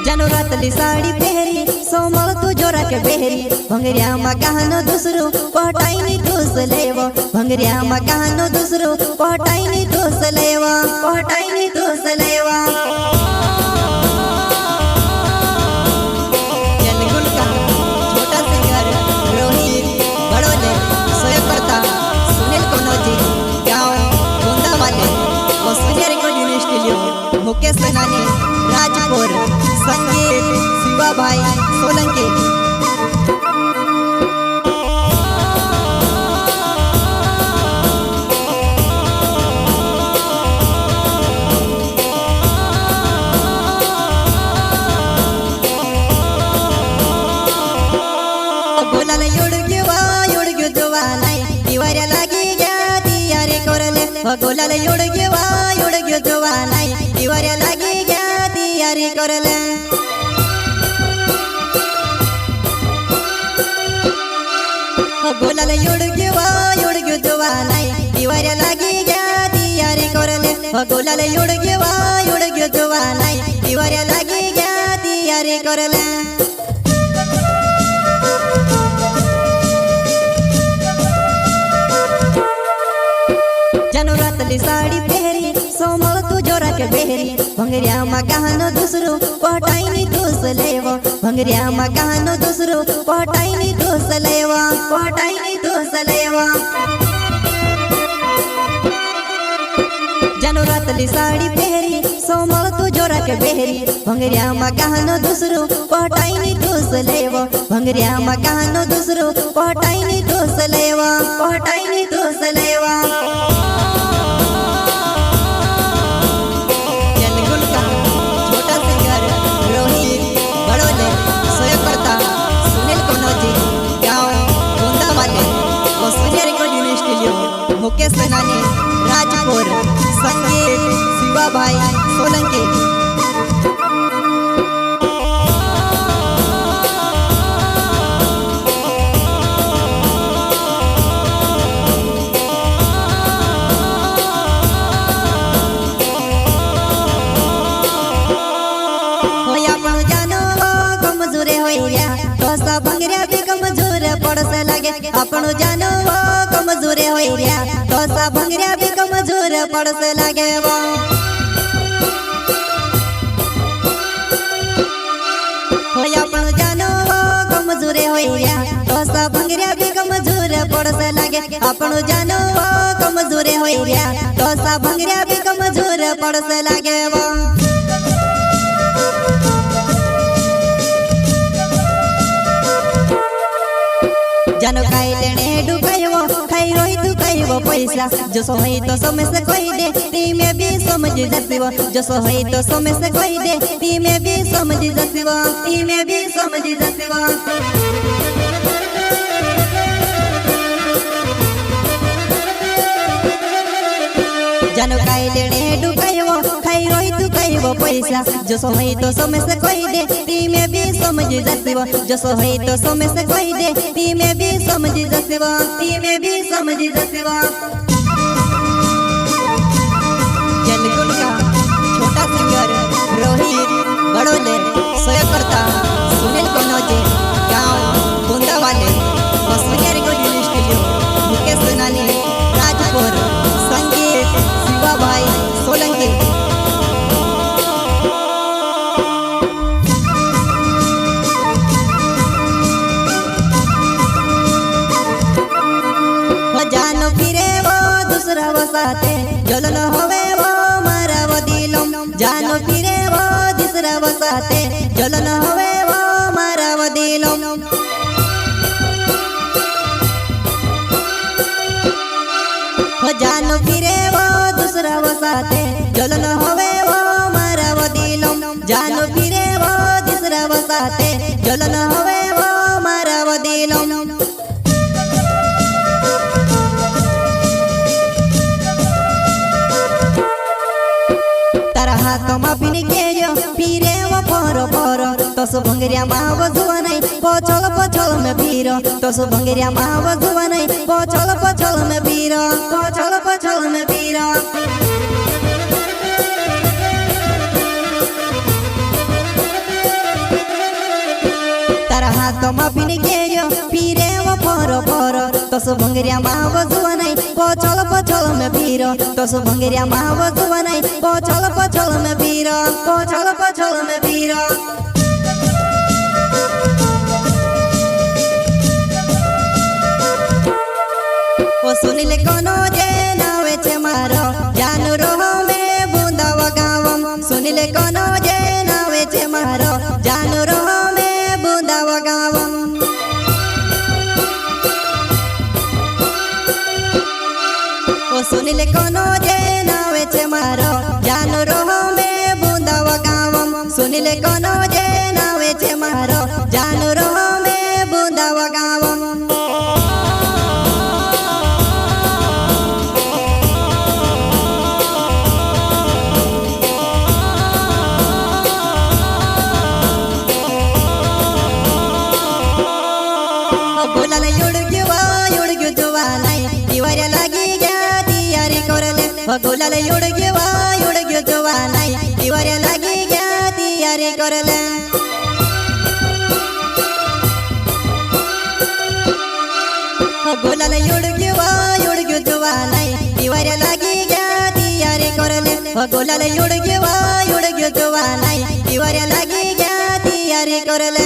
जानो रातली साड़ी पहरी सोमल तू जोरा के बेहरी भंगरिया मा कहनो दूसरो पटाई नी दोस लेवा भंगरिया मा कहनो दूसरो पटाई नी दोस लेवा पटाई नी दोस लेवा जनगुल का छोटा सिंगर रोहित बड़ोले सोयकर्ता सुनील कोनोजी गाँव गोंदा वाले वसुंधरा रिकॉर्डिंग स्टूडियो मुकेश सेनानी राजपुर संगीत शिवा भाई सोलंकी बोलाला योडग्यो जवानाई दिवाऱ्या लागी ग्या तियारी करले बोलाला योडग्यो जवानाई दिवाऱ्या लागी ग्या तियारी करले बोलाला योडग्यो जवानाई दिवाऱ्या लागी ग्या तियारी करले बोलाला योडग्यो जवानाई दिवाऱ्या लागी ग्या तियारी करले जानो रातली साड़ी पहरी सोमल तू जोरा के बेहरी भंगरिया मा कहनो दूसरो पटाई नी दोस लेवा भंगरिया मा कहनो दूसरो पटाई नी दोस लेवा पटाई नी दोस लेवा जानो रातली साड़ी पहरी सोमल तू जोरा के बेहरी भंगरिया मा कहनो दूसरो पटाई नी दोस लेवा भंगरिया मा कहनो दूसरो पटाई नी दोस लेवा पटाई नी दोस लेवा मुकेश सेनानी राजपुर संगीत शिवा भाई सोलंकी भंगरिया भी कमजोर पड़स लगे अपनो जानो कमजोर होइया तो सा भंगरिया भी कमजोर पड़स लगे वो अपनो जानो कमजोर होइया तो सा भंगरिया भी कमजोर पड़स लगे अपनो जानो कमजोर होइया तो सा भंगरिया भी कमजोर पड़स लगे वो जानो खाई लेने डुकाइवो खाई रोई तू खाइवो पैसा जो सो है तो सो में से कोई दे ती में भी समझ जसिवो जो सो है तो सो में से कोई दे ती में भी समझ जसिवो ती में भी समझ जसिवो जानो खाई लेने डुकाइवो खाई रोई तू खाइवो पैसा जो सो है तो सो में से कोई दे ती में भी समझ जसिवो जो सो है तो सो में से कोई दे ती में भी समझ जसिवो ती में भी समझ जसिवो जनगुल का छोटा सिंगर रोहित बड़ोले सोयकर्ता सुनील कोनोजी गाँव गोंदा वाले वसुंधरा रिकॉर्डिंग स्टूडियो मुकेश सेनानी राजपुर संगीत शिवा भाई सोलंकी जानो फिरे वो दूसरा वो साथे जलन होवे वो मारा वो दिलम जानो फिरे वो दूसरा वो साथे जलन होवे वो मारा वो दिलम जानो फिरे वो दूसरा वो साथे जलन होवे वो मारा वो दिलम जानो फिरे वो दूसरा वो साथे जलन होवे वो मारा वो दिलम हाथ मा पिनी के फिरे वो परो तो सो भंगरिया माव जुआ नहीं पछल में फिरो तो सो भंगरिया माव जुआ नहीं पछल में फिरो पछल में फिरो तारा हातमा पिन गेयो फिरे वो परो परो तसो भंगरिया माव जुवा नाही पछल में फिरो तसो भंगरिया माव जुवा नाही पछल में फिरो पछल में फिरो ओ सुनिले कोनो जे नावे छे मारो जानू रोहो में बूंदा वगावम सुनिले कोनो जे नावे छे मारो जानू रोहो में बूंदा वगावम ओ सुनिले कोनो जे नावे छे मारो जानू रोहो में बूंदा वगावम सुनिले कोनो जे नावे छे मारो जानू रोहो में बूंदा वगावम बोलाला युडग्यो जुवा नाही दिवाऱ्या लागी घ्या तयारी करले बोलाला युडग्यो जुवा नाही दिवाऱ्या लागी घ्या तयारी करले बोलाला युडग्यो जुवा नाही दिवाऱ्या लागी घ्या तयारी करले बोलाला युडग्यो जुवा नाही दिवाऱ्या लागी घ्या तयारी करले